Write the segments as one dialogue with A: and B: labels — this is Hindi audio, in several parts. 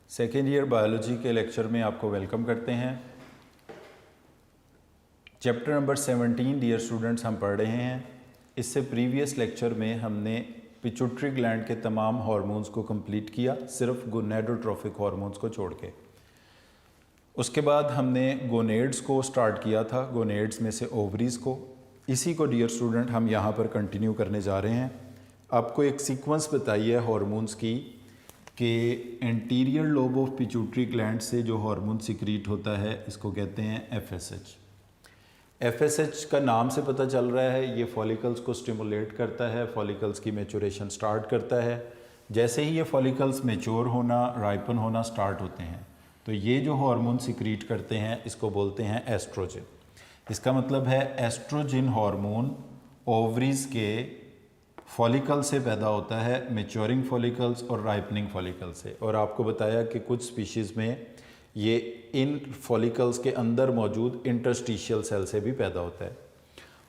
A: सेकेंड ईयर बायोलॉजी के लेक्चर में आपको वेलकम करते हैं। चैप्टर नंबर 17 डियर स्टूडेंट्स हम पढ़ रहे हैं। इससे प्रीवियस लेक्चर में हमने पिट्यूटरी ग्लैंड के तमाम हार्मोन्स को कंप्लीट किया, सिर्फ गोनेडोट्रोफिक हार्मोन्स को छोड़ के। उसके बाद हमने गोनेड्स को स्टार्ट किया था, गोनेड्स में से ओवरीज़ को। इसी को डियर स्टूडेंट हम यहाँ पर कंटिन्यू करने जा रहे हैं। आपको एक सीक्वेंस बताई है हार्मोन्स की कि anterior lobe of pituitary gland से जो हार्मोन सिक्रीट होता है इसको कहते हैं एफएसएच। एफएसएच का नाम से पता चल रहा है ये फॉलिकल्स को स्टिमुलेट करता है, फॉलिकल्स की मैचुरेशन स्टार्ट करता है। जैसे ही ये फॉलिकल्स मैच्योर होना, राइपन होना स्टार्ट होते हैं तो ये जो हार्मोन सिक्रीट करते हैं इसको बोलते हैं एस्ट्रोजन। इसका मतलब है एस्ट्रोजन हार्मोन ओवरीज के फॉलिकल से पैदा होता है, मैच्योरिंग फॉलिकल्स और राइपनिंग फॉलिकल से। और आपको बताया कि कुछ स्पीशीज़ में ये इन फॉलिकल्स के अंदर मौजूद इंटरस्टिशियल सेल से भी पैदा होता है।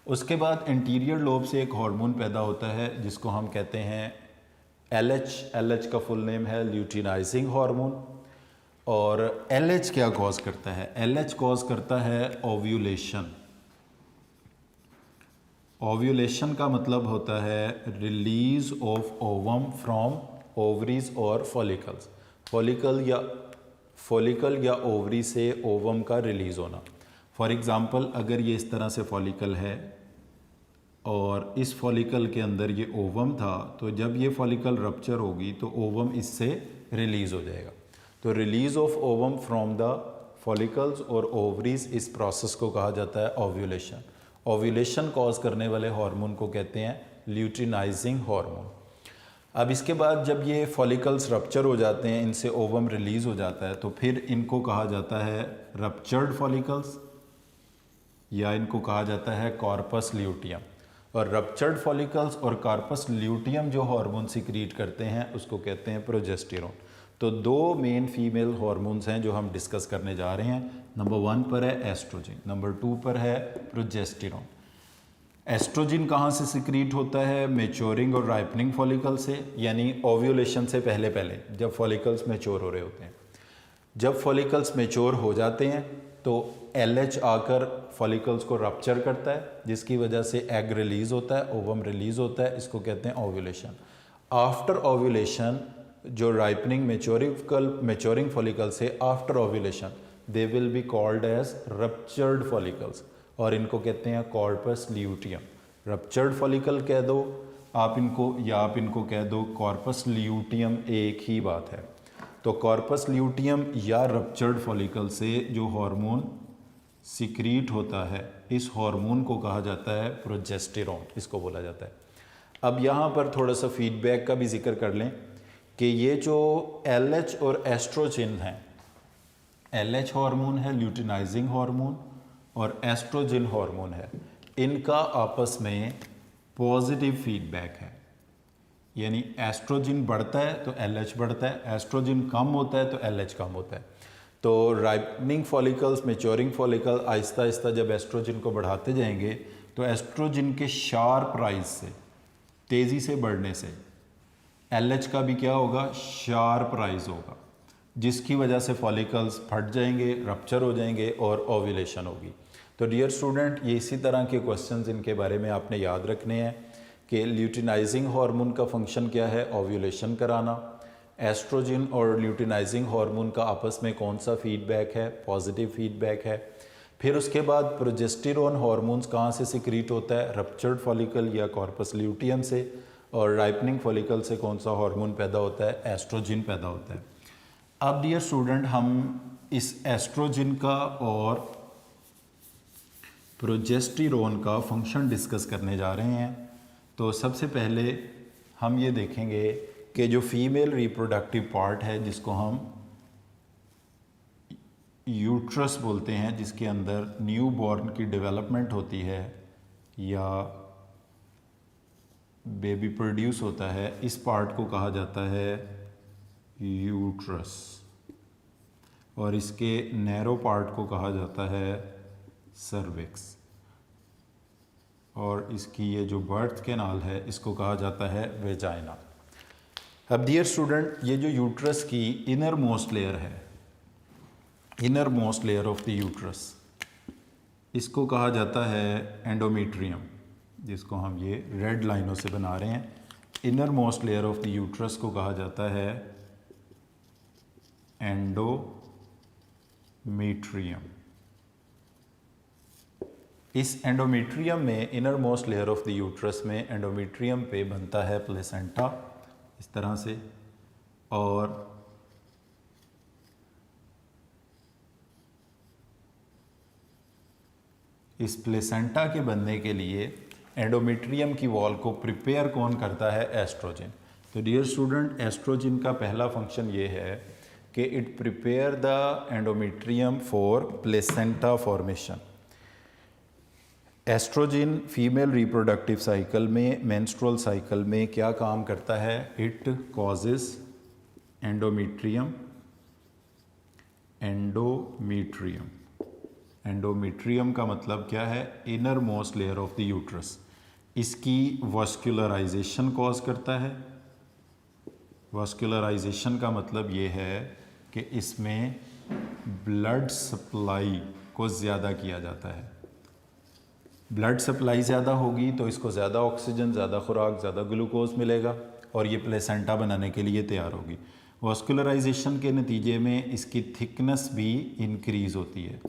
A: उसके बाद इंटीरियर लोब से एक हार्मोन पैदा होता है जिसको हम कहते हैं एलएच। एलएच का फुल नेम है ल्यूटिनाइजिंग हार्मोन। और एलएच क्या कॉज करता है? एलएच कॉज करता है ओव्यूलेशन। ओव्यूलेशन का मतलब होता है release of ovum from ovaries और फॉलिकल्स। फॉलिकल या ओवरी से ओवम का रिलीज होना। फॉर एग्ज़ाम्पल अगर ये इस तरह से फॉलिकल है और इस फॉलिकल के अंदर ये ओवम था, तो जब ये फॉलिकल रप्चर होगी तो ओवम इससे रिलीज़ हो जाएगा। तो release of ovum from the follicles और ओवरीज, इस प्रोसेस को कहा जाता है ओव्यूलेशन। ओव्यूलेशन कॉज करने वाले हार्मोन को कहते हैं ल्यूटिनाइजिंग हार्मोन। अब इसके बाद जब ये फॉलिकल्स रप्चर हो जाते हैं, इनसे ओवम रिलीज हो जाता है, तो फिर इनको कहा जाता है रप्चर्ड फॉलिकल्स या इनको कहा जाता है कॉर्पस ल्यूटियम। और रप्चर्ड फॉलिकल्स और कॉर्पस ल्यूटियम जो हार्मोन सिक्रीट करते हैं उसको कहते हैं प्रोजेस्टेरोन। तो दो मेन फीमेल हार्मोन्स हैं जो हम डिस्कस करने जा रहे हैं। नंबर 1 पर है एस्ट्रोजन, नंबर 2 पर है प्रोजेस्टेरोन। एस्ट्रोजन कहाँ से सिक्रीट होता है? मैच्योरिंग और राइपनिंग फॉलिकल से, यानी ओव्यूलेशन से पहले पहले जब फॉलिकल्स मैच्योर हो रहे होते हैं। जब फॉलिकल्स मैच्योर हो जाते हैं तो एलएच आकर फॉलिकल्स को रप्चर करता है, जिसकी वजह से एग रिलीज होता है, ओवम रिलीज होता है। इसको कहते हैं ओव्यूलेशन। आफ्टर ओव्यूलेशन जो राइपनिंग मैच्योरिंग फॉलिकल से after ovulation they will be called as ruptured follicles, और इनको कहते हैं कॉर्पस ल्यूटियम। रप्चर्ड फॉलिकल कह दो आप इनको, या आप इनको कह दो कॉर्पस ल्यूटियम, एक ही बात है। तो कॉर्पस ल्यूटियम या रप्चर्ड फॉलिकल से जो हार्मोन सिक्रीट होता है, इस हार्मोन को कहा जाता है प्रोजेस्टेरोन, इसको बोला जाता है। अब यहाँ पर थोड़ा सा फीडबैक का भी जिक्र कर लें कि ये जो एलएच और एस्ट्रोजन है, एलएच हार्मोन है ल्यूटिनाइजिंग हार्मोन और एस्ट्रोजन हार्मोन है, इनका आपस में पॉजिटिव फीडबैक है। यानी एस्ट्रोजन बढ़ता है तो एलएच बढ़ता है, एस्ट्रोजन कम होता है तो एलएच कम होता है। तो ripening follicles, maturing follicle Aahista Aahista जब एस्ट्रोजन को बढ़ाते जाएंगे तो एस्ट्रोजन के शार्प राइज से, तेज़ी से बढ़ने से एलएच का भी क्या होगा? शार्प राइज होगा, जिसकी वजह से फॉलिकल्स फट जाएंगे, रप्चर हो जाएंगे और ओव्यूलेशन होगी। तो डियर स्टूडेंट, ये इसी तरह के क्वेश्चंस इनके बारे में आपने याद रखने हैं कि ल्यूटिनाइजिंग हार्मोन का फंक्शन क्या है? ओव्यूलेशन कराना। एस्ट्रोजन और ल्यूटिनाइजिंग हार्मोन का आपस में कौन सा फीडबैक है? पॉजिटिव फीडबैक है। फिर उसके बाद प्रोजेस्टेरोन हार्मोन्स कहाँ से सिक्रीट होता है? रप्चर्ड फॉलिकल या कॉर्पस ल्यूटियम से। और राइपनिंग फॉलिकल से कौन सा हार्मोन पैदा होता है? एस्ट्रोजन पैदा होता है। अब डियर स्टूडेंट, हम इस एस्ट्रोजन का और प्रोजेस्टेरोन का फंक्शन डिस्कस करने जा रहे हैं। तो सबसे पहले हम ये देखेंगे कि जो फीमेल रिप्रोडक्टिव पार्ट है, जिसको हम यूट्रस बोलते हैं, जिसके अंदर न्यू बॉर्न की डेवलपमेंट होती है या बेबी प्रोड्यूस होता है, इस पार्ट को कहा जाता है यूट्रस। और इसके नैरो पार्ट को कहा जाता है सर्विक्स। और इसकी ये जो बर्थ कैनाल है इसको कहा जाता है वेजाइना। अब डियर स्टूडेंट, ये जो यूट्रस की इनर मोस्ट लेयर है, inner most layer of the uterus, इसको कहा जाता है एंडोमेट्रियम, जिसको हम ये रेड लाइनों से बना रहे हैं। Inner most layer of the uterus को कहा जाता है एंडोमेट्रियम। इस एंडोमेट्रियम में, inner most layer of the uterus में एंडोमेट्रियम पे बनता है प्लेसेंटा इस तरह से, और इस प्लेसेंटा के बनने के लिए एंडोमेट्रियम की वॉल को प्रिपेयर कौन करता है? एस्ट्रोजन। तो डियर स्टूडेंट, एस्ट्रोजन का पहला फंक्शन ये है कि it prepare the endometrium for placenta formation. Estrogen female reproductive cycle में, मेंस्ट्रुअल साइकिल में क्या काम करता है? इट कॉजेस एंडोमेट्रियम, एंडोमेट्रियम का मतलब क्या है? Inner most layer of the uterus. इसकी वास्कुलराइजेशन कॉज करता है। वास्कुलराइजेशन का मतलब ये है कि इसमें ब्लड सप्लाई को ज़्यादा किया जाता है। ब्लड सप्लाई ज़्यादा होगी तो इसको ज़्यादा ऑक्सीजन, ज़्यादा खुराक, ज़्यादा ग्लूकोज मिलेगा और ये प्लेसेंटा बनाने के लिए तैयार होगी। वास्कुलराइजेशन के नतीजे में इसकी थिकनेस भी इंक्रीज़ होती है।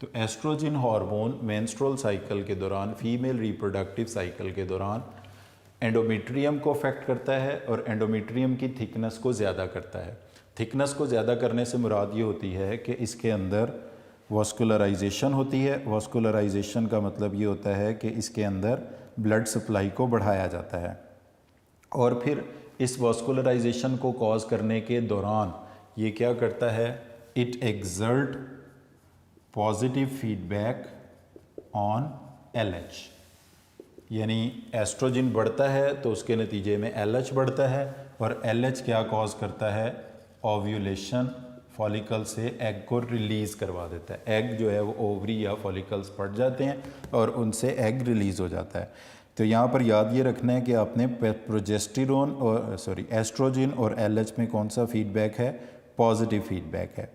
A: तो एस्ट्रोजन हार्मोन मेंस्ट्रुअल साइकिल के दौरान, फीमेल रिप्रोडक्टिव साइकिल के दौरान एंडोमेट्रियम को अफेक्ट करता है और एंडोमेट्रियम की थिकनेस को ज़्यादा करता है। थिकनेस को ज़्यादा करने से मुराद ये होती है कि इसके अंदर वास्कुलराइजेशन होती है। वास्कुलराइजेशन का मतलब ये होता है कि इसके अंदर ब्लड सप्लाई को बढ़ाया जाता है, और फिर इस वास्कुलराइजेशन को कॉज करने के दौरान ये क्या करता है? It exert positive feedback on LH, यानी एस्ट्रोजन बढ़ता है तो उसके नतीजे में LH बढ़ता है, और LH क्या कॉज करता है? ओव्यूलेशन, फॉलिकल से एग को रिलीज़ करवा देता है। एग जो है वो ओवरी या फॉलिकल्स पड़ जाते हैं और उनसे एग रिलीज़ हो जाता है। तो यहाँ पर याद ये रखना है कि आपने प्रोजेस्टेरोन और एस्ट्रोजन और LH में कौन सा फीडबैक है? पॉजिटिव फीडबैक है।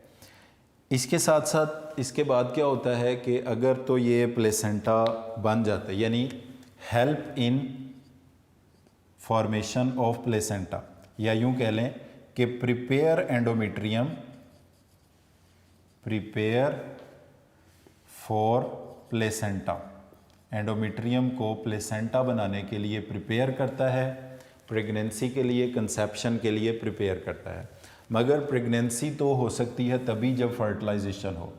A: इसके साथ साथ इसके बाद क्या होता है कि अगर तो ये प्लेसेंटा बन जाता है, यानी help in formation of placenta, या यूँ कह लें कि prepare endometrium, prepare for placenta, endometrium को प्लेसेंटा बनाने के लिए प्रिपेयर करता है, प्रेगनेंसी के लिए, कंसेप्शन के लिए प्रिपेयर करता है। मगर प्रेगनेंसी तो हो सकती है तभी जब फर्टिलाइजेशन हो।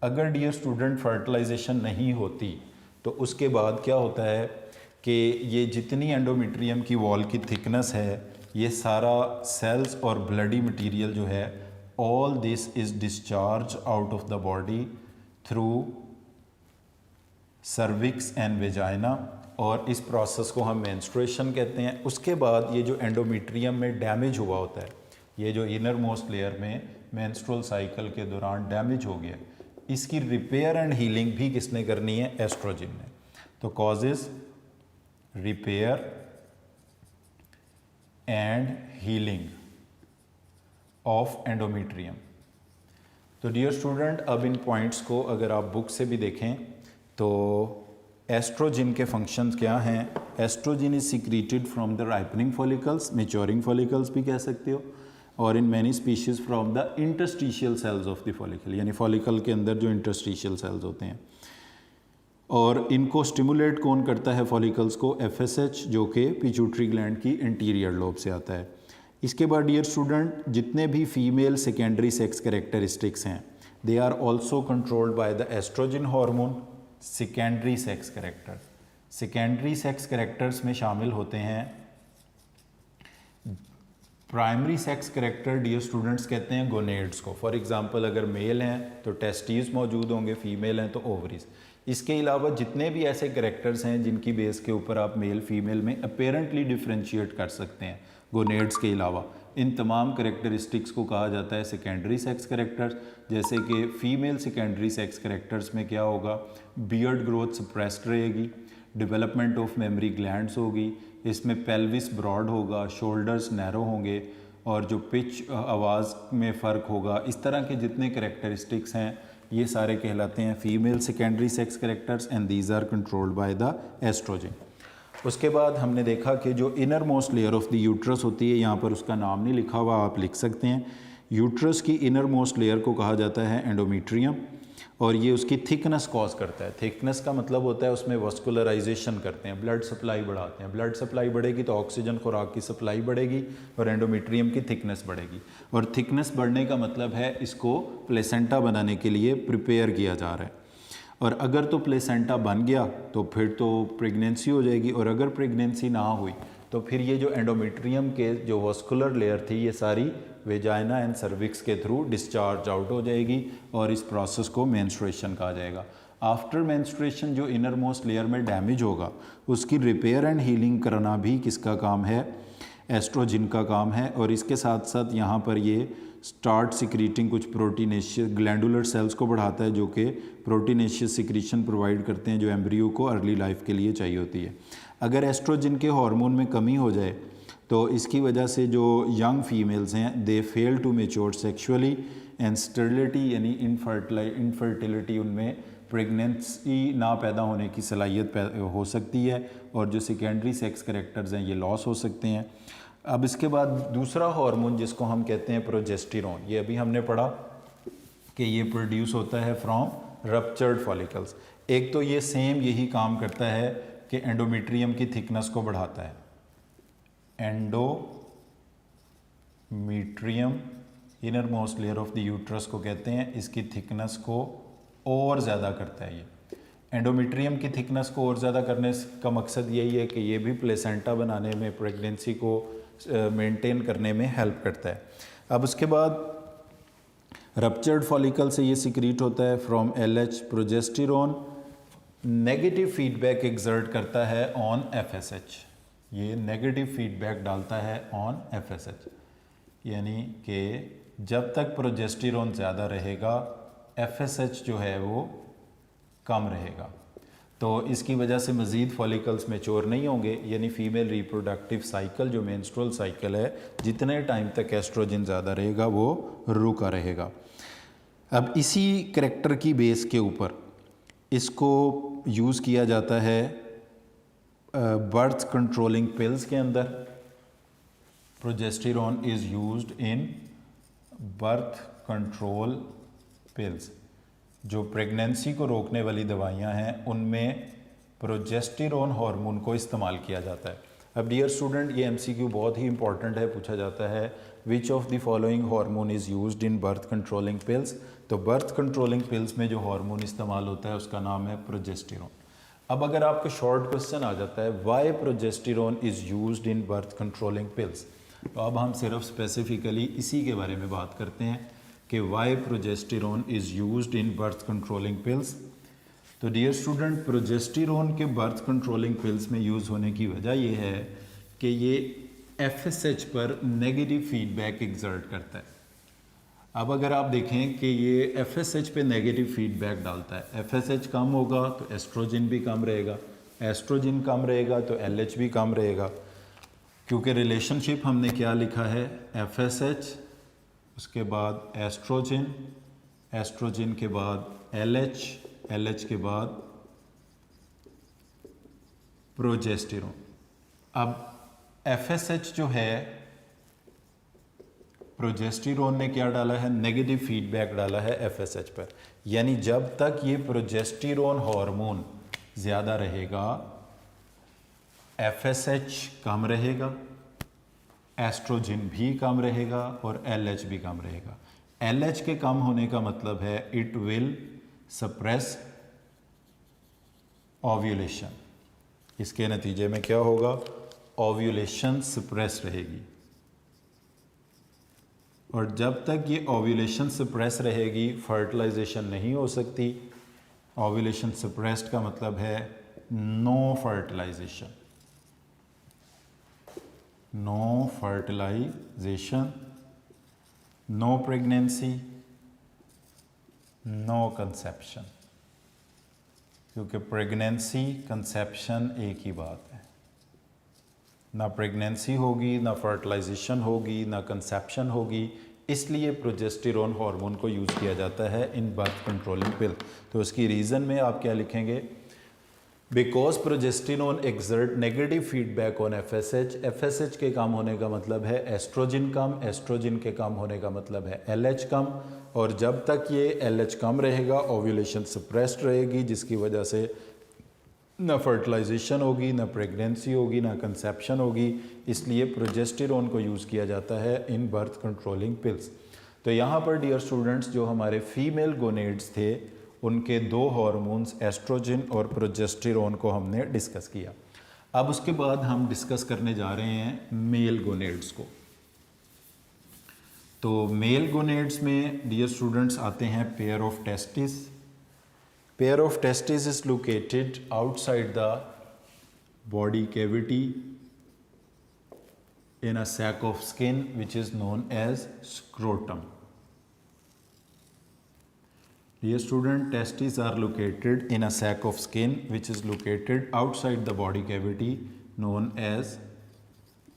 A: अगर डियर स्टूडेंट फर्टिलाइजेशन नहीं होती तो उसके बाद क्या होता है कि ये जितनी एंडोमेट्रियम की वॉल की थिकनेस है, ये सारा सेल्स और ब्लडी मटेरियल जो है, all this is discharge out of the body through cervix and vagina, और इस प्रोसेस को हम मेंस्ट्रुएशन कहते हैं। उसके बाद ये जो एंडोमेट्रियम में डैमेज हुआ होता है, ये जो इनर मोस्ट लेयर में मेंस्ट्रुअल साइकिल के दौरान डैमेज हो गया, इसकी रिपेयर एंड हीलिंग भी किसने करनी है? एस्ट्रोजन ने। तो causes repair and healing of endometrium. तो डियर स्टूडेंट, अब इन पॉइंट्स को अगर आप बुक से भी देखें तो एस्ट्रोजन के फंक्शंस क्या हैं? Estrogen is secreted from the ripening follicles, maturing follicles भी कह सकते हो, और in many species from the interstitial cells of the follicle, यानी फॉलिकल के अंदर जो इंटरस्टिशियल सेल्स होते हैं। और इनको स्टिमुलेट कौन करता है फॉलिकल्स को? FSH, जो कि पिट्यूटरी ग्लैंड की इंटीरियर लोब से आता है। इसके बाद डियर स्टूडेंट, जितने भी फीमेल सेकेंडरी सेक्स कैरेक्टरिस्टिक्स हैं, they are also controlled by the estrogen hormone. Secondary sex character, secondary sex characters में शामिल होते हैं primary sex character, dear students कहते हैं गोनेड्स को। फॉर एग्जांपल, अगर मेल हैं तो टेस्टीज मौजूद होंगे, फीमेल हैं तो ओवरीज। इसके अलावा जितने भी ऐसे कैरेक्टर्स हैं जिनकी बेस के ऊपर आप मेल फीमेल में अपेरेंटली डिफ्रेंशिएट कर सकते हैं गोनेड्स के अलावा, इन तमाम कैरेक्टरिस्टिक्स को कहा जाता है सेकेंडरी सेक्स कैरेक्टर्स। जैसे कि फीमेल सेकेंडरी सेक्स कैरेक्टर्स में क्या होगा? बियर्ड ग्रोथ सप्रेस्ड रहेगी, डेवलपमेंट ऑफ मेमोरी ग्लैंड्स होगी, इसमें पेल्विस ब्रॉड होगा, शोल्डर्स नैरो होंगे, और जो पिच आवाज़ में फ़र्क होगा, इस तरह के जितने करेक्टरिस्टिक्स हैं ये सारे कहलाते हैं female secondary sex characters and these are controlled by the estrogen. उसके बाद हमने देखा कि जो inner most layer of the uterus होती है, यहाँ पर उसका नाम नहीं लिखा हुआ, आप लिख सकते हैं। यूट्रस की इनर मोस्ट लेयर को कहा जाता है एंडोमेट्रियम, और ये उसकी थिकनेस कॉज करता है। थिकनेस का मतलब होता है उसमें वस्कुलराइजेशन करते हैं, ब्लड सप्लाई बढ़ाते हैं। ब्लड सप्लाई बढ़ेगी तो ऑक्सीजन खुराक की सप्लाई बढ़ेगी और एंडोमेट्रियम की थिकनेस बढ़ेगी, और थिकनेस बढ़ने का मतलब है इसको प्लेसेंटा बनाने के लिए प्रिपेयर किया जा रहा है। और अगर तो प्लेसेंटा बन गया तो फिर तो प्रेगनेंसी हो जाएगी, और अगर प्रेगनेंसी ना हुई तो फिर ये जो एंडोमेट्रियम के जो वस्कुलर लेयर थी ये सारी वेजाइना एंड सर्विक्स के थ्रू डिस्चार्ज आउट हो जाएगी, और इस प्रोसेस को मेंस्ट्रुएशन कहा जाएगा। आफ्टर मेंस्ट्रुएशन जो इनर मोस्ट लेयर में डैमेज होगा उसकी रिपेयर एंड हीलिंग करना भी किसका काम है? एस्ट्रोजन का काम है। और इसके साथ साथ यहाँ पर ये स्टार्ट सिक्रीटिंग कुछ प्रोटीनेशियस ग्लैंडुलर सेल्स को बढ़ाता है, जो कि प्रोटीनेशियस सिक्रीशन प्रोवाइड करते हैं जो एम्ब्रियो को अर्ली लाइफ के लिए चाहिए होती है। अगर एस्ट्रोजन के हार्मोन में कमी हो जाए तो इसकी वजह से जो यंग फीमेल्स हैं they fail to mature sexually and sterility यानी इनफर्टिलिटी, उनमें प्रेगनेंसी ना पैदा होने की सलाहियत हो सकती है, और जो सेकेंडरी सेक्स करेक्टर्स हैं ये लॉस हो सकते हैं। अब इसके बाद दूसरा हार्मोन जिसको हम कहते हैं प्रोजेस्टेरॉन, ये अभी हमने पढ़ा कि ये प्रोड्यूस होता है फ्रॉम रप्चर्ड फॉलिकल्स। एक तो ये सेम यही काम करता है कि एंडोमेट्रियम की थिकनेस को बढ़ाता है। Endometrium inner most layer of the uterus को कहते हैं, इसकी थिकनेस को और ज़्यादा करता है। ये एंडोमेट्रियम की थिकनेस को और ज़्यादा करने का मकसद यही है कि ये भी प्लेसेंटा बनाने में, प्रेगनेंसी को मेंटेन करने में हेल्प करता है। अब उसके बाद रप्चर्ड फॉलिकल से ये सिक्रीट होता है from LH। Progesterone negative feedback exert करता है ऑन FSH, ये नेगेटिव फीडबैक डालता है ऑन FSH, यानी कि जब तक प्रोजेस्टेरॉन ज़्यादा रहेगा FSH जो है वो कम रहेगा, तो इसकी वजह से मज़ीद फॉलिकल्स मैच्योर नहीं होंगे, यानी फीमेल रिप्रोडक्टिव साइकिल जो मेंस्ट्रुअल साइकिल है जितने टाइम तक एस्ट्रोजन ज़्यादा रहेगा वो रुका रहेगा। अब इसी करैक्टर की बेस के ऊपर इसको यूज़ किया जाता है बर्थ कंट्रोलिंग पिल्स के अंदर। Progesterone is used in birth control pills. जो प्रेगनेंसी को रोकने वाली दवाइयां हैं उनमें प्रोजेस्टेरॉन हार्मोन को इस्तेमाल किया जाता है। अब डियर स्टूडेंट, ये MCQ बहुत ही इंपॉर्टेंट है, पूछा जाता है which of the following hormone is used in birth controlling pills. तो बर्थ कंट्रोलिंग पिल्स में जो हार्मोन इस्तेमाल होता है उसका नाम है प्रोजेस्टेरॉन। अब अगर आपको शॉर्ट क्वेश्चन आ जाता है why progesterone is used in birth controlling pills, तो अब हम सिर्फ स्पेसिफिकली इसी के बारे में बात करते हैं कि why progesterone is used in birth controlling pills. तो डियर स्टूडेंट, प्रोजेस्टेरॉन के बर्थ कंट्रोलिंग पिल्स में यूज़ होने की वजह ये है कि ये FSH पर नेगेटिव फीडबैक एग्जर्ट करता है। अब अगर आप देखें कि ये FSH पे नेगेटिव फीडबैक डालता है, FSH कम होगा तो एस्ट्रोजन भी कम रहेगा, एस्ट्रोजन कम रहेगा तो LH भी कम रहेगा, क्योंकि रिलेशनशिप हमने क्या लिखा है, FSH उसके बाद एस्ट्रोजन, एस्ट्रोजन के बाद LH, LH के बाद प्रोजेस्टेरॉन। अब FSH जो है, प्रोजेस्टेरॉन ने क्या डाला है, नेगेटिव फीडबैक डाला है FSH पर, यानी जब तक ये प्रोजेस्टेरॉन हार्मोन ज़्यादा रहेगा FSH कम रहेगा, एस्ट्रोजन भी कम रहेगा और LH भी कम रहेगा। LH के कम होने का मतलब है इट विल सप्रेस ओव्यूलेशन। इसके नतीजे में क्या होगा, ओव्यूलेशन सप्रेस रहेगी, और जब तक ये ओव्यूलेशन सप्रेस रहेगी फर्टिलाइजेशन नहीं हो सकती। ओव्यूलेशन सप्रेस्ड का मतलब है no fertilization, no fertilization, no pregnancy, no conception, क्योंकि प्रेगनेंसी कंसेप्शन एक ही बात है। ना प्रेगनेंसी होगी, ना फर्टिलाइजेशन होगी, ना कंसेप्शन होगी। इसलिए प्रोजेस्टेरोन हार्मोन को यूज़ किया जाता है इन बर्थ कंट्रोलिंग पिल। तो उसकी रीज़न में आप क्या लिखेंगे? Because progesterone exert negative feedback on FSH. FSH के कम होने का मतलब है एस्ट्रोजन कम, एस्ट्रोजन के कम होने का मतलब है एलएच कम, और जब तक ये एलएच कम रहेगा ओव्यूलेशन सप्रेस्ड रहेगी, जिसकी वजह से ना फर्टिलाइजेशन होगी, ना प्रेगनेंसी होगी, ना कंसेप्शन होगी। इसलिए प्रोजेस्टेरोन को यूज़ किया जाता है इन बर्थ कंट्रोलिंग पिल्स। तो यहाँ पर डियर स्टूडेंट्स, जो हमारे फीमेल गोनेड्स थे उनके दो हार्मोन्स एस्ट्रोजन और प्रोजेस्टेरोन को हमने डिस्कस किया। अब उसके बाद हम डिस्कस करने जा रहे हैं मेल गोनेड्स को। तो मेल गोनेड्स में डियर स्टूडेंट्स आते हैं pair of testis. Pair of testis is located outside the body cavity in a sac of skin which is known as scrotum. Dear student, testes are located in a sac of skin which is located outside the body cavity known as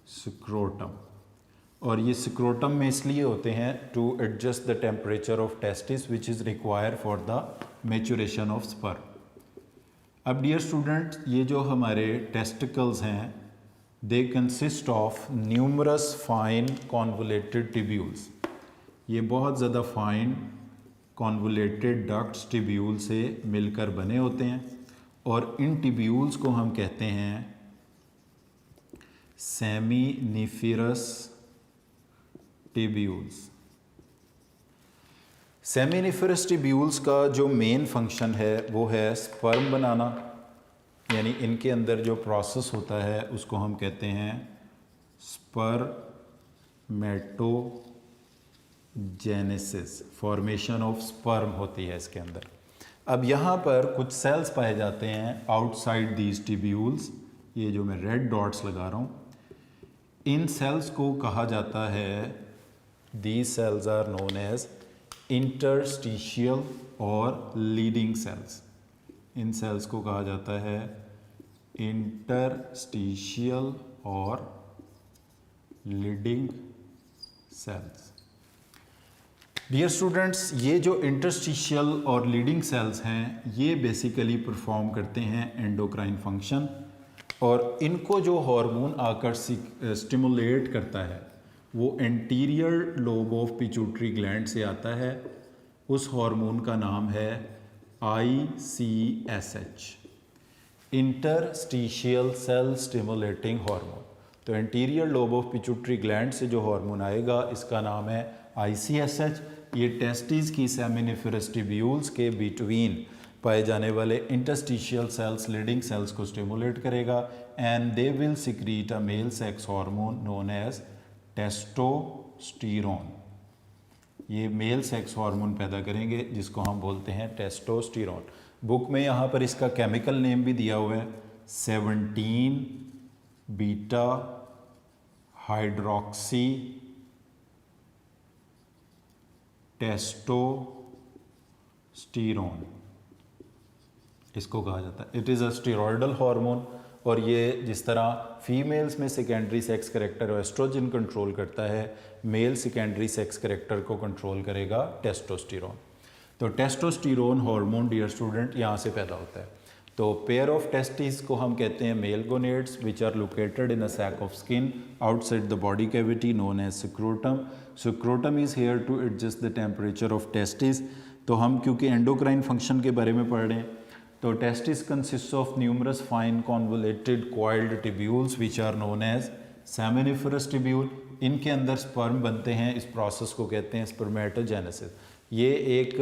A: scrotum. और ये scrotum में इसलिए होते हैं to adjust the temperature of testis which is required for the maturation of sperm. अब dear student, ये जो हमारे testicles हैं they consist of numerous fine convoluted tubules. ये बहुत ज़्यादा फाइन convoluted ducts tubule से मिलकर बने होते हैं, और इन tubules को हम कहते हैं seminiferous tubules. seminiferous tubules का जो मेन फंक्शन है वो है स्पर्म बनाना, यानी इनके अंदर जो प्रोसेस होता है उसको हम कहते हैं स्पर्मेटोजेनेसिस। फॉर्मेशन ऑफ स्पर्म होती है इसके अंदर। अब यहाँ पर कुछ सेल्स पाए जाते हैं आउटसाइड दीज ट्यूब्यूल्स, ये जो मैं रेड डॉट्स लगा रहा हूँ, इन सेल्स को कहा जाता है, these cells are known as interstitial और लीडिंग सेल्स। इन सेल्स को कहा जाता है इंटरस्टिशियल और लीडिंग सेल्स। डियर स्टूडेंट्स, ये जो इंटरस्टिशियल और लीडिंग सेल्स हैं ये बेसिकली परफॉर्म करते हैं एंडोक्राइन फंक्शन, और इनको जो हार्मोन आकर स्टिमुलेट करता है वो anterior lobe of pituitary gland से आता है। उस हार्मोन का नाम है ICSH, interstitial cell stimulating hormone. तो anterior lobe of pituitary gland से जो हार्मोन आएगा इसका नाम है ICSH। ये टेस्टिस की सेमिनिफेरस ट्यूब्यूल्स के बिटवीन पाए जाने वाले इंटरस्टिशियल सेल्स, लीडिंग सेल्स को स्टिमुलेट करेगा, and they will secrete a male sex hormone known as testosterone. ये मेल सेक्स हार्मोन पैदा करेंगे जिसको हम बोलते हैं टेस्टोस्टेरोन। बुक में यहाँ पर इसका केमिकल नेम भी दिया हुआ है 17 बीटा हाइड्रोक्सी टेस्टोस्टेरोन, इसको कहा जाता है। It is a steroidal hormone, और ये जिस तरह फीमेल्स में secondary sex character estrogen control करता है, मेल सेकेंडरी सेक्स करेक्टर को कंट्रोल करेगा टेस्टोस्टेरोन। तो टेस्टोस्टेरोन हार्मोन डियर स्टूडेंट यहाँ से पैदा होता है। तो पेयर ऑफ टेस्टिस को हम कहते हैं male gonads which are located in a sac of skin outside the body cavity known as scrotum. Scrotum is here to adjust the temperature of testis. तो हम क्योंकि एंडोक्राइन फंक्शन के बारे में पढ़ रहे हैं, तो testis consist of numerous fine convoluted coiled tubules which are known as seminiferous tubule. इनके अंदर स्पर्म बनते हैं, इस प्रोसेस को कहते हैं स्पर्मेटोजेनेसिस। ये एक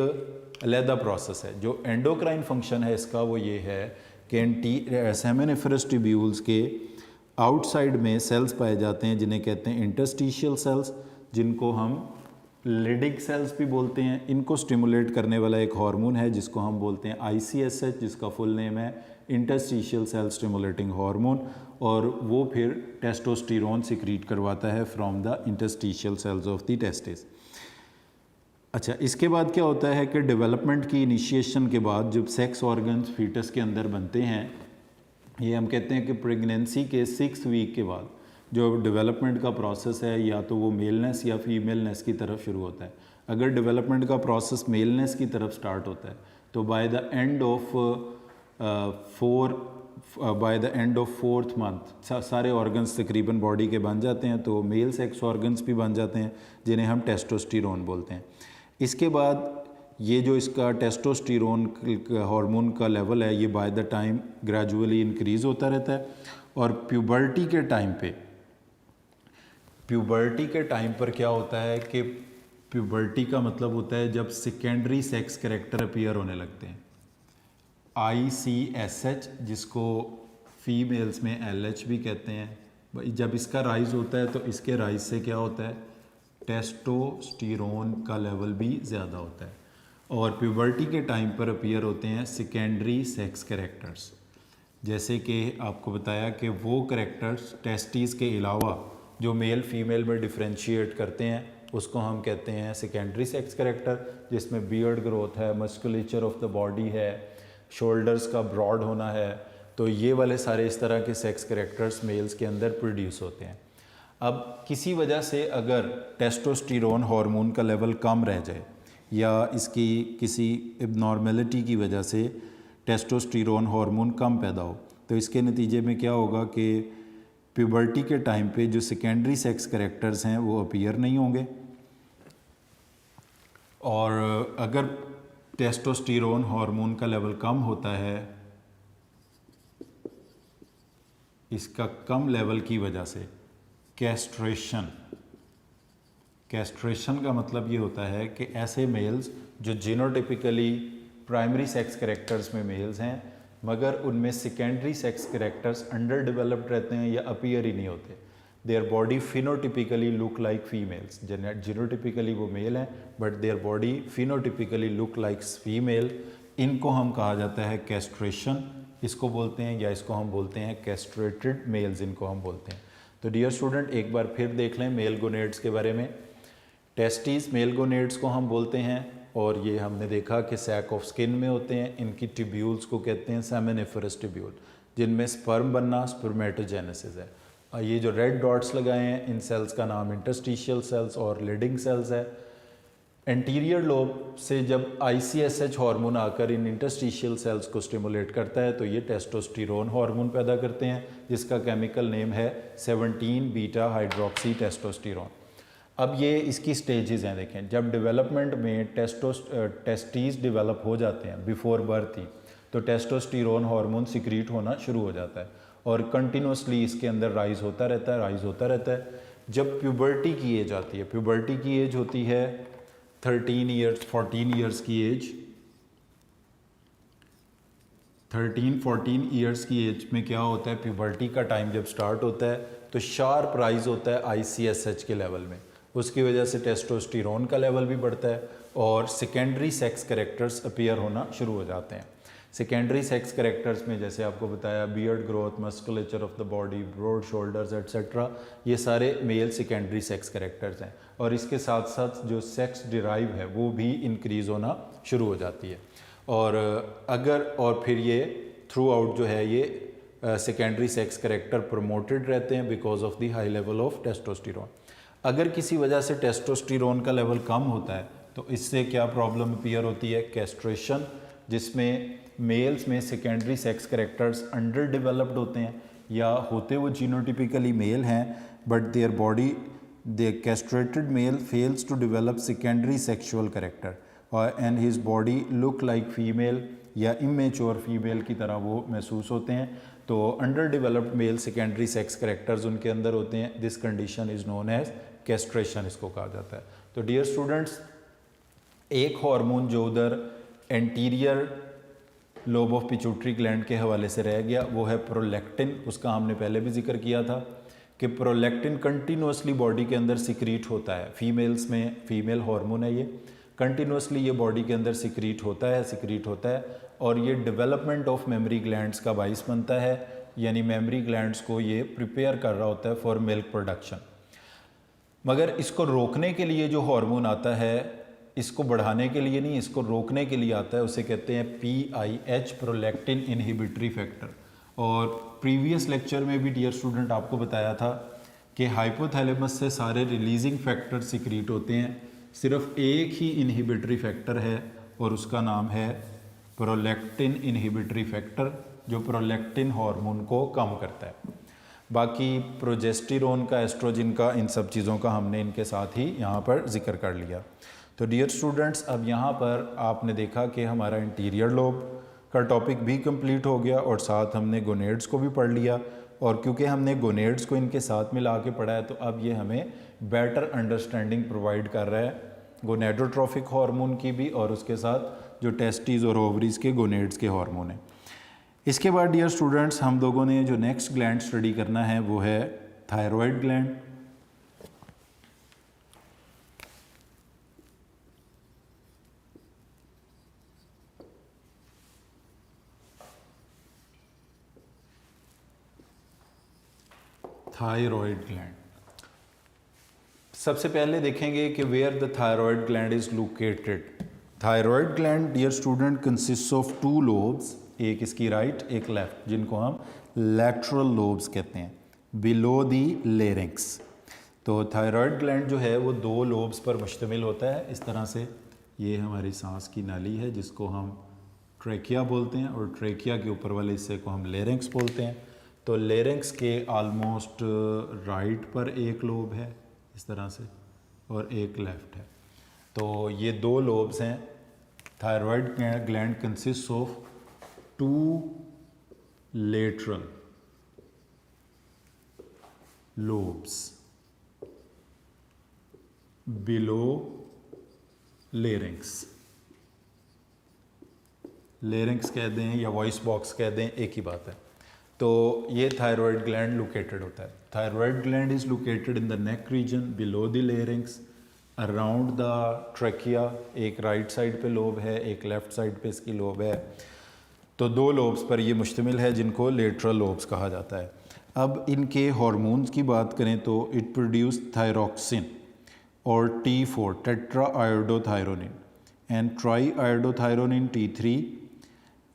A: अलहदा प्रोसेस है। जो एंडोक्राइन फंक्शन है इसका वो ये है कि सेमिनिफेरस ट्यूब्यूल्स के आउटसाइड में सेल्स पाए जाते हैं जिन्हें कहते हैं इंटरस्टिशियल सेल्स, जिनको हम लीडिंग सेल्स भी बोलते हैं। इनको स्टिमुलेट करने वाला एक हार्मोन है जिसको हम बोलते हैं ICSH, जिसका फुल नेम है इंटरस्टिशियल सेल स्टिमुलेटिंग हार्मोन, और वो फिर टेस्टोस्टेरोन सिक्रीट करवाता है from the interstitial cells of the testis. अच्छा, इसके बाद क्या होता है कि डेवलपमेंट की इनिशिएशन के बाद जब सेक्स ऑर्गन्स फीटस के अंदर बनते हैं, ये हम कहते हैं कि प्रेगनेंसी के 6 वीक के बाद जो डेवलपमेंट का प्रोसेस है या तो वो मेलनेस या फीमेलनेस की तरफ शुरू होता है। अगर डेवलपमेंट का प्रोसेस मेलनेस की तरफ स्टार्ट होता है तो by the end of fourth month सारे ऑर्गन्स तकरीबन बॉडी के बन जाते हैं, तो मेल सेक्स ऑर्गन्स भी बन जाते हैं जिन्हें हम टेस्टोस्टेरोन बोलते हैं। इसके बाद ये जो इसका टेस्टोस्टेरोन हार्मोन का लेवल है ये by the time gradually increase होता रहता है, और प्यूबर्टी के टाइम पर क्या होता है कि प्यूबर्टी का मतलब होता है जब सेकेंडरी सेक्स कैरेक्टर अपीयर होने लगते हैं, ICSH जिसको फीमेल्स में LH भी कहते हैं। जब इसका राइज होता है तो इसके राइज से क्या होता है, टेस्टोस्टेरोन का लेवल भी ज़्यादा होता है, और प्यूबर्टी के टाइम पर अपीयर होते हैं सेकेंडरी सेक्स कैरेक्टर्स। जैसे कि आपको बताया कि वो कैरेक्टर्स टेस्टीज़ के अलावा जो मेल फीमेल में डिफ्रेंशिएट करते हैं उसको हम कहते हैं सेकेंडरी सेक्स कैरेक्टर, जिसमें बियर्ड ग्रोथ है, मस्कुलेचर ऑफ द बॉडी है, शोल्डर्स का ब्रॉड होना है। तो ये वाले सारे इस तरह के सेक्स कैरेक्टर्स मेल्स के अंदर प्रोड्यूस होते हैं। अब किसी वजह से अगर टेस्टोस्टेरोन हार्मोन का लेवल कम रह जाए या इसकी किसी एबनॉर्मेलिटी की वजह से टेस्टोस्टेरोन हार्मोन कम पैदा हो, तो इसके नतीजे में क्या होगा कि प्यूबर्टी के टाइम पे जो सेकेंडरी सेक्स कैरेक्टर्स हैं वो अपीयर नहीं होंगे, और अगर टेस्टोस्टेरोन हार्मोन का लेवल कम होता है, इसका कम लेवल की वजह से कैस्ट्रेशन का मतलब ये होता है कि ऐसे मेल्स जो जीनोटिपिकली प्राइमरी सेक्स कैरेक्टर्स में मेल्स हैं मगर उनमें secondary sex characters under developed रहते हैं या अपीयर ही नहीं होते, their body phenotypically look like females. Genotypically वो मेल हैं but their body phenotypically look like female, इनको हम कहा जाता है कैस्ट्रेशन इसको बोलते हैं, या इसको हम बोलते हैं कैस्ट्रेटेड मेल्स इनको हम बोलते हैं। तो डियर स्टूडेंट एक बार फिर देख लें मेल गोनेड्स के बारे में। टेस्टीज मेल गोनेड्स को हम बोलते हैं, और ये हमने देखा कि सैक ऑफ स्किन में होते हैं। इनकी ट्यूब्यूल्स को कहते हैं सेमिनिफरस ट्यूब्यूल, जिनमें स्पर्म बनना स्पर्मेटोजेनेसिस है। और ये जो रेड डॉट्स लगाए हैं इन सेल्स का नाम इंटरस्टिशियल सेल्स और लीडिंग सेल्स है। एंटीरियर लोब से जब ICSH हार्मोन आकर इन इंटरस्टिशियल सेल्स को स्टिमुलेट करता है तो ये टेस्टोस्टेरोन हार्मोन पैदा करते हैं, जिसका केमिकल नेम है 17 बीटा हाइड्रोक्सी टेस्टोस्टेरोन। अब ये इसकी स्टेजेस हैं, देखें जब डेवलपमेंट में टेस्टीज डेवलप हो जाते हैं बिफोर बर्थ ही, तो टेस्टोस्टेरोन हार्मोन सिक्रीट होना शुरू हो जाता है और कंटिन्यूसली इसके अंदर राइज होता रहता है। जब प्यूबर्टी की एज आती है, प्यूबर्टी की एज होती है 13 ईयर्स 14 ईयर्स की एज, 13-14 ईयर्स की एज में क्या होता है, प्यूबर्टी का टाइम जब स्टार्ट होता है तो शार्प राइज होता है ICSH के लेवल में। उसकी वजह से टेस्टोस्टेरोन का लेवल भी बढ़ता है और सेकेंडरी सेक्स कैरेक्टर्स अपीयर होना शुरू हो जाते हैं। सेकेंडरी सेक्स कैरेक्टर्स में जैसे आपको बताया beard growth, musculature of the body, broad shoulders etcetera, ये सारे मेल सेकेंडरी सेक्स कैरेक्टर्स हैं। और इसके साथ साथ जो सेक्स डिराइव है वो भी इंक्रीज़ होना शुरू हो जाती है। और फिर ये थ्रू आउट जो है ये सेकेंडरी सेक्स कैरेक्टर प्रमोटेड रहते हैं because of the high level of testosterone. अगर किसी वजह से टेस्टोस्टेरोन का लेवल कम होता है तो इससे क्या प्रॉब्लम अपीयर होती है, कैस्ट्रेशन, जिसमें मेल्स में secondary sex characters under developed होते हैं या होते वो जीनोटिपिकली मेल हैं but their body the castrated male fails to develop secondary sexual character and his body look like female या इमेच्योर फीमेल की तरह वो महसूस होते हैं। तो under developed male secondary sex characters उनके अंदर होते हैं। This condition is known as castration इसको कहा जाता है। तो डियर स्टूडेंट्स, एक हार्मोन जो उधर anterior lobe of pituitary gland के हवाले से रह गया वो है प्रोलैक्टिन। उसका हमने पहले भी जिक्र किया था कि प्रोलैक्टिन कंटिन्यूसली बॉडी के अंदर सिक्रीट होता है। फीमेल्स में फीमेल हार्मोन है, ये कंटिन्यूसली ये बॉडी के अंदर सिक्रीट होता है और ये डेवलपमेंट ऑफ मेमोरी ग्लैंड्स का बाइस बनता है, यानी मेमोरी ग्लैंड्स को ये प्रिपेयर कर रहा होता है फॉर मिल्क प्रोडक्शन। मगर इसको रोकने के लिए जो हार्मोन आता है, इसको बढ़ाने के लिए नहीं, इसको रोकने के लिए आता है, उसे कहते हैं PIH, प्रोलैक्टिन इनहिबिटरी फैक्टर। और प्रीवियस लेक्चर में भी डियर स्टूडेंट आपको बताया था कि हाइपोथैलेमस से सारे रिलीजिंग फैक्टर सिक्रीट होते हैं, सिर्फ एक ही इनहिबिटरी फैक्टर है और उसका नाम है प्रोलैक्टिन इनहिबिटरी फैक्टर, जो प्रोलैक्टिन हार्मोन को कम करता है। बाकी प्रोजेस्टेरोन का, एस्ट्रोजन का, इन सब चीज़ों का हमने इनके साथ ही यहाँ पर जिक्र कर लिया। तो डियर स्टूडेंट्स, अब यहाँ पर आपने देखा कि हमारा इंटीरियर लोब का टॉपिक भी कंप्लीट हो गया और साथ हमने गोनेड्स को भी पढ़ लिया, और क्योंकि हमने गोनेड्स को इनके साथ मिला के पढ़ा है तो अब ये हमें बेटर अंडरस्टैंडिंग प्रोवाइड कर रहा है गोनेडोट्रोफिक हार्मोन की भी, और उसके साथ जो टेस्टिस और ओवरीज के गोनेड्स के हार्मोन हैं। इसके बाद डियर स्टूडेंट्स, हम लोगों ने जो नेक्स्ट ग्लैंड स्टडी करना है वो है थायराइड ग्लैंड। थायराइड ग्लैंड, सबसे पहले देखेंगे कि where the thyroid gland is located. Thyroid gland dear student consist of two lobes, एक इसकी राइट एक लेफ्ट, जिनको हम लैटरल लोब्स कहते हैं, बिलो दी लेरिंक्स। तो थायराइड ग्लैंड जो है वो दो लोब्स पर मुश्तमिल होता है। इस तरह से ये हमारी सांस की नाली है जिसको हम ट्रेकिया बोलते हैं, और ट्रेकिया के ऊपर वाले हिस्से को हम लेरिंक्स बोलते हैं। तो लेरिंक्स के ऑलमोस्ट राइट पर एक लोब है इस तरह से, और एक लेफ्ट है। तो ये दो लोब्स हैं। Thyroid gland consist of two lateral lobes below larynx. Larynx कह दें या वॉइस बॉक्स कह दें, एक ही बात है। तो ये थायराइड ग्लैंड लोकेटेड होता है। Thyroid gland is located in the neck region below the larynx around the trachea. एक राइट साइड पे लोब है, एक लेफ्ट साइड पे इसकी लोब है। तो दो लोब्स पर ये मुश्तमिल है जिनको लेटरल लोब्स कहा जाता है। अब इनके हार्मोन्स की बात करें तो इट प्रोड्यूस थायरॉक्सिन और T4 tetra iodothyronine and try iodothyronine T3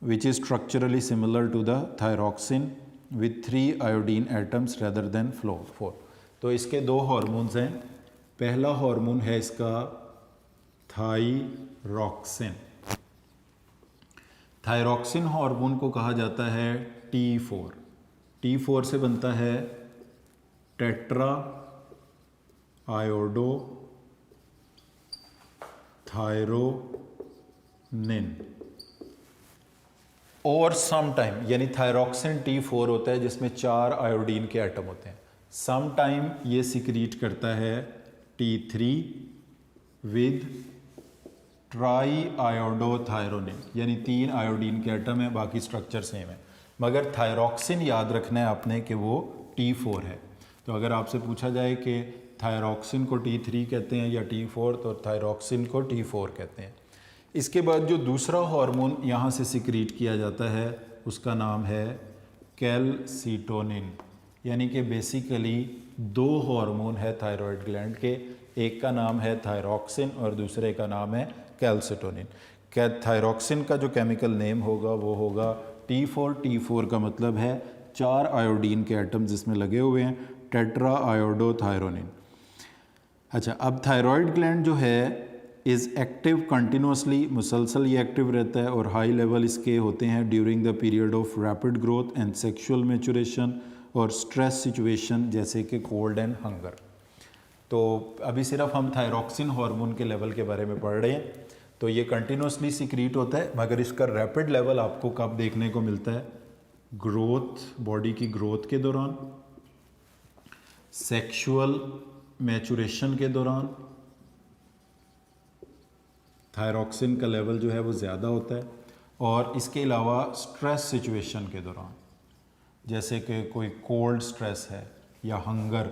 A: which is structurally similar to the thyroxine with 3 iodine atoms rather than 4। तो इसके दो हार्मोन्स हैं। पहला हार्मोन है इसका थायरॉक्सिन। थायरॉक्सिन हार्मोन को कहा जाता है T4। T4 से बनता है टेट्रा आयोडो थायरोनिन और सम टाइम, यानी थायरॉक्सिन T4 होता है जिसमें 4 आयोडीन के एटम होते हैं। सम टाइम ये सिक्रीट करता है T3 विद ट्राई आयोडोथायरोनिन, यानी 3 आयोडीन के एटम है, बाकी स्ट्रक्चर सेम है। मगर थायरॉक्सिन याद रखना है आपने कि वो T4 है। तो अगर आपसे पूछा जाए कि थायरॉक्सिन को T3 कहते हैं या T4, तो थायरॉक्सिन को T4 कहते हैं। इसके बाद जो दूसरा हार्मोन यहाँ से सिक्रीट किया जाता है उसका नाम है कैल्सिटोनिन, यानी कि बेसिकली दो हार्मोन है थायराइड ग्लैंड के, एक का नाम है थायरॉक्सिन और दूसरे का नाम है कैल्सिटोनिन। थायरॉक्सिन का जो केमिकल नेम होगा वो होगा T4। T4 का मतलब है 4 आयोडीन के एटम जिसमें लगे हुए हैं, टेट्रा आयोडोथायरोनिन। अच्छा, अब थायराइड ग्लैंड जो है इज़ एक्टिव कंटिन्यूसली, मुसलसल ये एक्टिव रहता है, और हाई लेवल इसके होते हैं during the period of rapid growth and sexual maturation और स्ट्रेस सिचुएशन जैसे कि कोल्ड एंड हंगर। तो अभी सिर्फ हम थायरॉक्सिन हार्मोन के लेवल के बारे में पढ़ रहे हैं। तो ये कंटिन्यूसली सिक्रीट होता है, मगर इसका रैपिड लेवल आपको कब देखने को मिलता है? ग्रोथ, बॉडी की ग्रोथ के दौरान, सेक्सुअल मैच्योरेशन के दौरान थायरॉक्सिन का लेवल जो है वो ज़्यादा होता है, और इसके अलावा स्ट्रेस सिचुएशन के दौरान, जैसे कि कोई कोल्ड स्ट्रेस है या हंगर,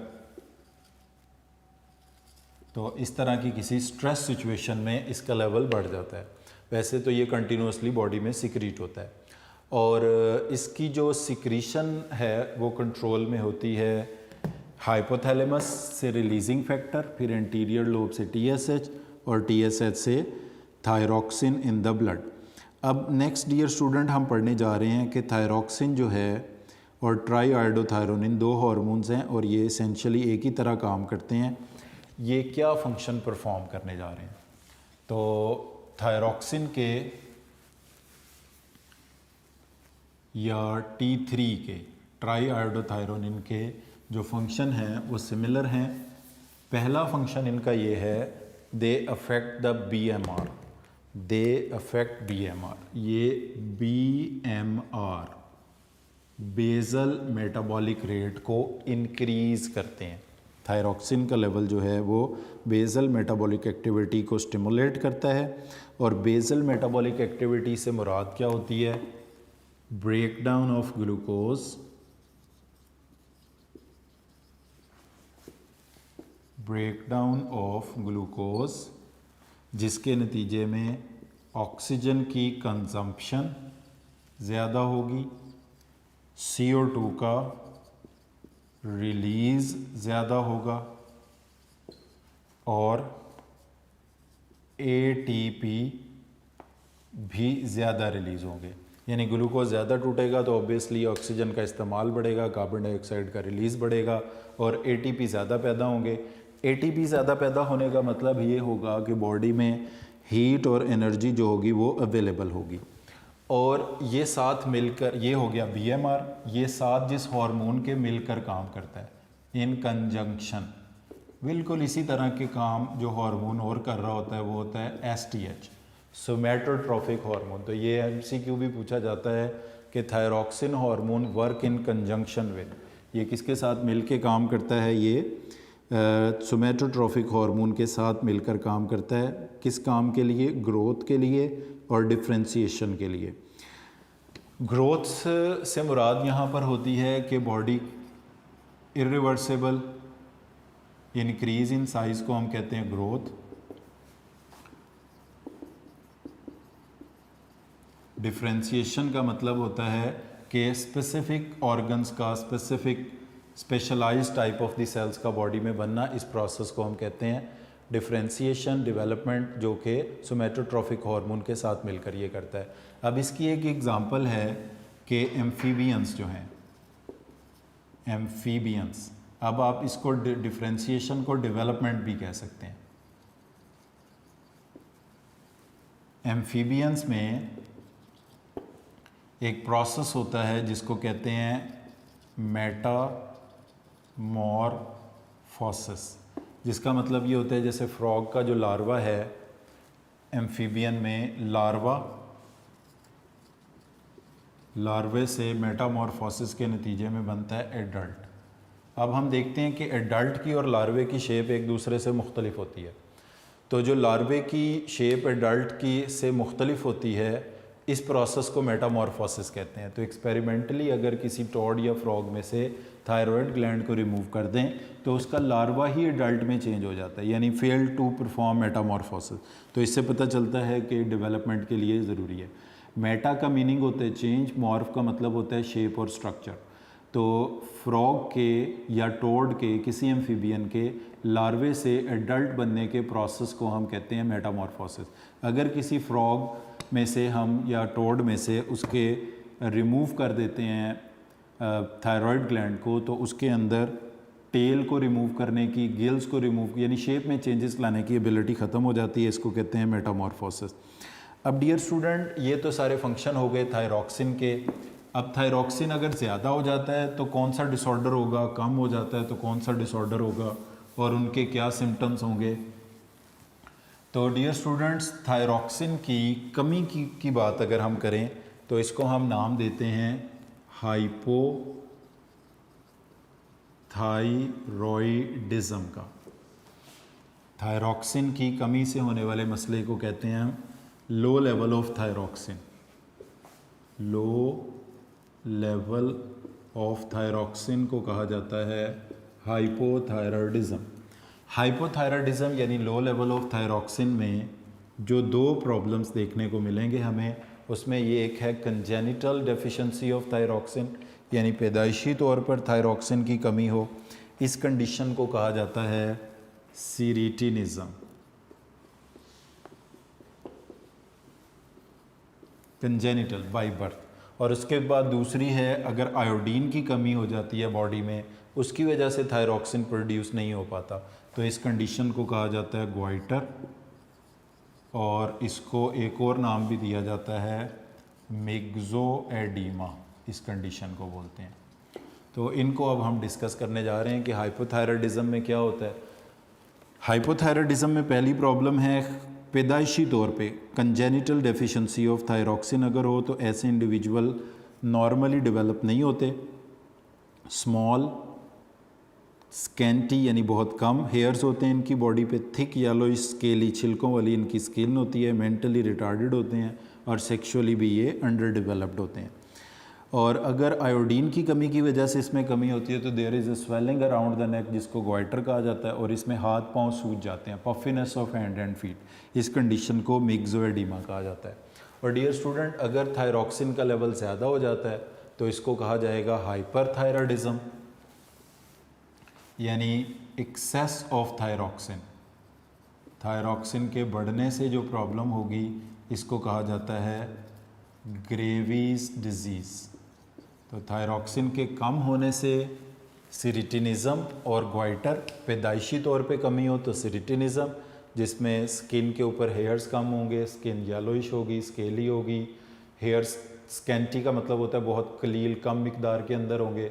A: तो इस तरह की किसी स्ट्रेस सिचुएशन में इसका लेवल बढ़ जाता है। वैसे तो ये कंटिन्यूसली बॉडी में सिक्रीट होता है, और इसकी जो सिक्रीशन है वो कंट्रोल में होती है हाइपोथैलेमस से रिलीजिंग फैक्टर, फिर एंटीरियर लोब से TSH और TSH से थायरॉक्सिन इन द ब्लड। अब नेक्स्ट डियर स्टूडेंट हम पढ़ने जा रहे हैं कि थायरॉक्सिन जो है और ट्राई आयोडोथायरोनिन 2 हार्मोन्स हैं और ये एसेंशियली एक ही तरह काम करते हैं। ये क्या फंक्शन परफॉर्म करने जा रहे हैं? तो थायरॉक्सिन के या T3 के, ट्राई आयोडोथायरोनिन के जो फंक्शन हैं वो सिमिलर हैं। पहला फंक्शन इनका ये है, they affect the BMR, they affect BMR। ये BMR बेजल मेटाबॉलिक रेट को इंक्रीज़ करते हैं। थायरॉक्सिन का लेवल जो है वो बेजल मेटाबॉलिक एक्टिविटी को स्टिमुलेट करता है। और बेजल मेटाबॉलिक एक्टिविटी से मुराद क्या होती है? Breakdown of glucose, breakdown of glucose जिसके नतीजे में ऑक्सीजन की कंजम्पशन ज़्यादा होगी, CO2 का रिलीज़ ज़्यादा होगा और ATP भी ज़्यादा रिलीज़ होंगे। यानी ग्लूकोज ज़्यादा टूटेगा तो ऑब्वियसली ऑक्सीजन का इस्तेमाल बढ़ेगा, कार्बन डाइऑक्साइड का रिलीज़ बढ़ेगा और ATP ज़्यादा पैदा होंगे। ATP ज़्यादा पैदा होने का मतलब ये होगा कि बॉडी में हीट और एनर्जी जो होगी वो अवेलेबल होगी। और ये साथ मिलकर, ये हो गया BMR, ये साथ जिस हार्मोन के मिलकर काम करता है, इन कंजंक्शन। बिल्कुल इसी तरह के काम जो हार्मोन और कर रहा होता है वो होता है STH, सोमैटोट्रोफिक हार्मोन। तो ये MCQ भी पूछा जाता है कि thyroxine hormone work in conjunction with, ये किसके साथ मिलके काम करता है? ये सोमैटोट्रोफिक हार्मोन के साथ मिलकर काम करता है। किस काम के लिए? ग्रोथ के लिए और डिफ्रेंशिएशन के लिए। ग्रोथ से मुराद यहाँ पर होती है कि body irreversible increase in size को हम कहते हैं ग्रोथ। डिफ्रेंशिएशन का मतलब होता है कि स्पेसिफिक ऑर्गन्स का, specialized type of the cells का बॉडी में बनना, इस प्रोसेस को हम कहते हैं डिफ्रेंशिएशन, डेवलपमेंट, जो कि सोमैटोट्रोफिक हार्मोन के साथ मिलकर ये करता है। अब इसकी एक एग्जांपल है कि एम्फीबियंस जो हैं, एम्फीबियंस, अब आप इसको डिफ्रेंशिएशन को डेवलपमेंट भी कह सकते हैं। एम्फीबियंस में एक प्रोसेस होता है जिसको कहते हैं मेटामॉर्फोसिस, जिसका मतलब ये होता है जैसे फ्रॉग का जो लार्वा है, एम्फीबियन में लार्वे से मेटामॉर्फोसिस के नतीजे में बनता है एडल्ट। अब हम देखते हैं कि एडल्ट की और लार्वे की शेप एक दूसरे से मुख्तलिफ होती है। तो जो लार्वे की शेप एडल्ट की से मुख्तलिफ होती है, इस प्रोसेस को मेटामॉर्फोसिस कहते हैं। तो एक्सपेरिमेंटली अगर किसी टॉड या फ्रॉग में से थायराइड ग्लैंड को रिमूव कर दें तो उसका लार्वा ही एडल्ट में चेंज हो जाता है, यानी फेल टू परफॉर्म मेटामॉर्फोसिस। तो इससे पता चलता है कि डेवलपमेंट के लिए ज़रूरी है। मेटा का मीनिंग होता है चेंज, मॉर्फ का मतलब होता है शेप और स्ट्रक्चर। तो फ्रॉग के या टोड के, किसी एम्फीबियन के लार्वे से एडल्ट बनने के प्रोसेस को हम कहते हैं मेटामॉर्फोसिस। अगर किसी फ्रॉग में से हम या टोड में से उसके रिमूव कर देते हैं थायराइड ग्लैंड को, तो उसके अंदर टेल को रिमूव करने की, गिल्स को रिमूव, यानी शेप में चेंजेस लाने की एबिलिटी ख़त्म हो जाती है। इसको कहते हैं मेटामॉर्फोसिस। अब डियर स्टूडेंट, ये तो सारे फंक्शन हो गए थायरॉक्सिन के। अब थायरॉक्सिन अगर ज़्यादा हो जाता है तो कौन सा डिसऑर्डर होगा, कम हो जाता है तो कौन सा डिसऑर्डर होगा, और उनके क्या सिम्टम्स होंगे। तो डियर स्टूडेंट्स, थायरॉक्सिन की कमी की बात अगर हम करें तो इसको हम नाम देते हैं हाइपोथायरॉयडिज्म का। थायरॉक्सिन की कमी से होने वाले मसले को कहते हैं हम low level of thyroxine. Low level of thyroxine को कहा जाता है हाइपोथायरॉयडिज्म। हाइपोथायरॉयडिज्म यानी लो लेवल ऑफ थायरॉक्सिन में जो दो प्रॉब्लम्स देखने को मिलेंगे हमें, उसमें ये एक है कंजेनिटल डेफिशिएंसी ऑफ थायरॉक्सिन, यानी पैदाइशी तौर पर थायरॉक्सिन की कमी हो। इस कंडीशन को कहा जाता है सीरीटिनिज्म। Congenital by birth. और उसके बाद दूसरी है अगर आयोडीन की कमी हो जाती है बॉडी में, उसकी वजह से थायरॉक्सिन प्रोड्यूस नहीं हो पाता, तो इस कंडीशन को कहा जाता है ग्वाइटर, और इसको एक और नाम भी दिया जाता है मिक्सोएडिमा, इस कंडीशन को बोलते हैं। तो इनको अब हम डिस्कस करने जा रहे हैं कि हाइपोथायराइडिज्म में क्या होता है। हाइपोथायराइडिज्म में पहली प्रॉब्लम है पैदाइशी तौर पे कंजेनिटल डेफिशिएंसी ऑफ थायरॉक्सिन अगर हो तो ऐसे इंडिविजुअल नॉर्मली डेवलप नहीं होते। स्मॉल स्कैंटी यानी बहुत कम हेयर्स होते हैं इनकी बॉडी पे, थिक येलो स्केली छिलकों वाली इनकी स्किन होती है, मेंटली रिटार्डेड होते हैं और सेक्सुअली भी ये अंडर डेवलप्ड होते हैं। और अगर आयोडीन की कमी की वजह से इसमें कमी होती है तो there is a swelling around the neck जिसको ग्वाइटर कहा जाता है, और इसमें हाथ पांव सूज जाते हैं, puffiness of hand and feet, इस कंडीशन को मिक्सोएडिमा कहा जाता है। और डियर स्टूडेंट, अगर थायरॉक्सिन का लेवल ज़्यादा हो जाता है तो इसको कहा जाएगा हाइपरथायराइडिज्म, यानी एक्सेस ऑफ थायरॉक्सिन। थायरॉक्सिन के बढ़ने से जो प्रॉब्लम होगी इसको कहा जाता है ग्रेवीज डिजीज़। तो थायरॉक्सिन के कम होने से सिरिटिनिज़म और ग्वाइटर, पैदाइशी तौर पे कमी हो तो सिरिटिनिज़म जिसमें स्किन के ऊपर हेयर्स कम होंगे, स्किन येलोइश होगी, स्केली होगी, हेयर्स स्कैंटी का मतलब होता है बहुत कलील कम मिकदार के अंदर होंगे,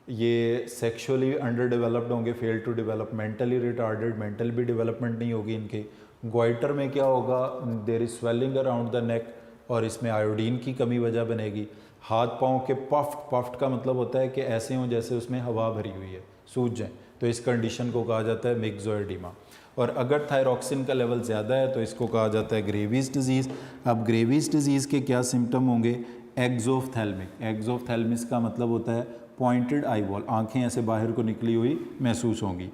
A: ये सेक्सुअली अंडर डेवलप्ड होंगे, fail to develop, mentally retarded, mental भी डेवलपमेंट नहीं होगी इनकी। ग्वाइटर में क्या होगा, there is swelling around the neck और इसमें आयोडीन की कमी वजह बनेगी। हाथ पाँव के पफ्ट का मतलब होता है कि ऐसे हों जैसे उसमें हवा भरी हुई है, सूज जाएँ, तो इस कंडीशन को कहा जाता है मिक्सोएडिमा। और अगर थायरॉक्सिन का लेवल ज़्यादा है तो इसको कहा जाता है ग्रेवीज डिजीज़। अब ग्रेवीज डिजीज़ के क्या सिम्टम होंगे, एक्सोफ्थैल्मिक। एक्सोफ्थैल्मिस का मतलब होता है पॉइंटेड आई बॉल, आँखें ऐसे बाहर को निकली हुई महसूस होंगी।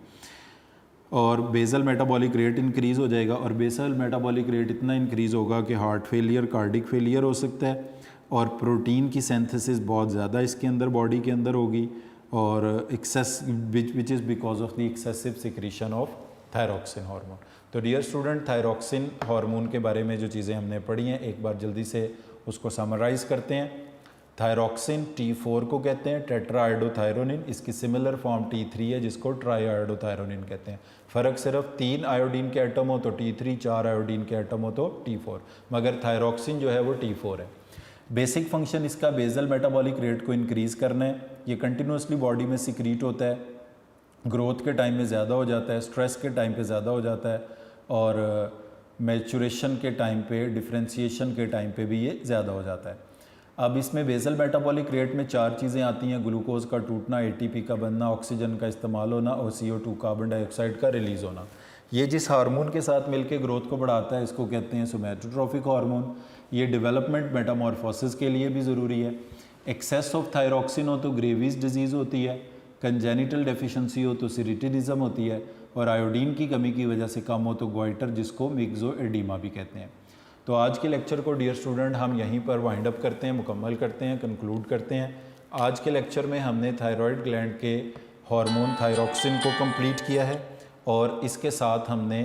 A: और बेसल मेटाबॉलिक रेट इंक्रीज़ हो जाएगा, और बेसल मेटाबॉलिक रेट इतना इंक्रीज़ होगा कि हार्ट फेलियर, कार्डिक फेलियर हो सकता है, और प्रोटीन की सिंथेसिस बहुत ज़्यादा इसके अंदर बॉडी के अंदर होगी, और excess which is because of the excessive secretion of thyroxine hormone. तो डियर स्टूडेंट, थायरॉक्सिन हार्मोन के बारे में जो चीज़ें हमने पढ़ी हैं एक बार जल्दी से उसको समराइज़ करते हैं। थायरॉक्सिन T4 को कहते हैं, टेट्राआयोडोथायरोनिन, इसकी सिमिलर फॉर्म T3 है जिसको ट्राईआयोडोथायरोनिन कहते हैं। फ़र्क सिर्फ 3 आयोडीन के एटम हो तो T3, 4 आयोडीन के एटम हो तो T4, मगर थायरॉक्सिन जो है वो T4 है। बेसिक फंक्शन इसका बेसल मेटाबॉलिक रेट को इंक्रीज़ करना है। ये कंटिन्यूसली बॉडी में सिक्रीट होता है, ग्रोथ के टाइम में ज़्यादा हो जाता है, स्ट्रेस के टाइम पे ज़्यादा हो जाता है, और मैचुरेशन के टाइम पे, डिफ्रेंशिएशन के टाइम पे भी ये ज़्यादा हो जाता है। अब इसमें बेसल मेटाबॉलिक रेट में 4 चीज़ें आती हैं, ग्लूकोज का टूटना, ATP का बनना, ऑक्सीजन का इस्तेमाल होना और CO2 कार्बन डाइऑक्साइड का रिलीज़ होना। ये जिस हार्मोन के साथ मिलकर ग्रोथ को बढ़ाता है इसको कहते हैं सोमैटोट्रोफिक हार्मोन। ये डेवलपमेंट मेटामॉर्फोसिस के लिए भी ज़रूरी है। एक्सेस ऑफ थायरॉक्सिन हो तो ग्रेवीज डिजीज़ होती है, कंजेनिटल डेफिशिएंसी हो तो सिरिटिनिज़म होती है, और आयोडीन की कमी की वजह से कम हो तो ग्वाइटर, जिसको मिक्सोएडिमा भी कहते हैं। तो आज के लेक्चर को डियर स्टूडेंट हम यहीं पर वाइंड अप करते हैं, मुकम्मल करते हैं, कंक्लूड करते हैं। आज के लेक्चर में हमने थायराइड ग्लैंड के हार्मोन थायरॉक्सिन को कंप्लीट किया है, और इसके साथ हमने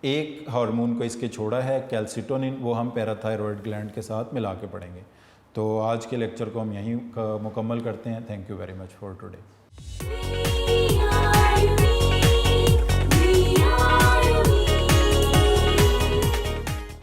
A: एक हार्मोन को इसके छोड़ा है, कैल्सिटोनिन, वो हम पैराथायरॉयड ग्लैंड के साथ मिला के पढ़ेंगे। तो आज के लेक्चर को हम यहीं मुकम्मल करते हैं। Thank you very much for today.